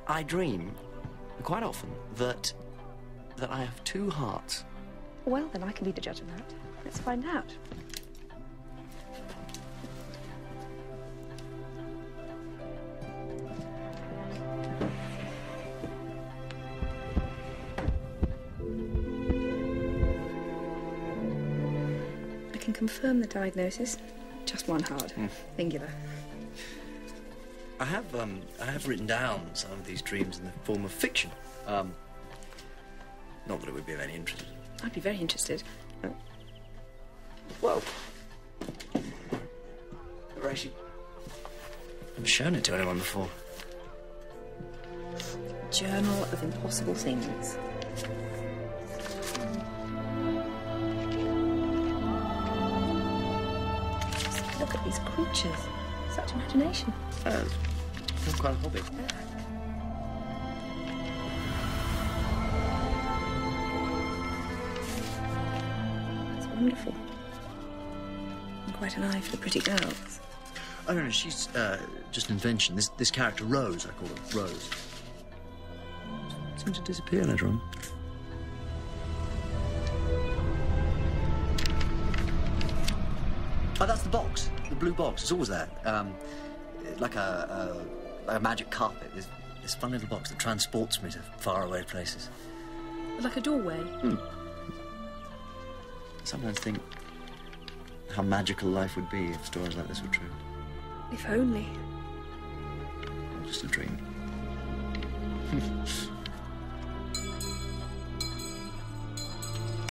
I dream, quite often, that I have two hearts. Well, then I can be the judge of that. Let's find out. I can confirm the diagnosis. Just one heart. Singular. I have written down some of these dreams in the form of fiction. Not that it would be of any interest. I'd be very interested. Whoa. Never actually... Never shown it to anyone before. Journal of Impossible Things. Just look at these creatures. Such imagination. It's quite a hobby. It's wonderful. And quite an eye for the pretty girls. Oh, no, she's just an invention. This character, Rose, I call her, Rose. Seemed to disappear later on. Oh, that's the box. The blue box. It's always there. Like a magic carpet. There's this fun little box that transports me to faraway places. Like a doorway? I sometimes think how magical life would be if stories like this were true. If only. Just a dream.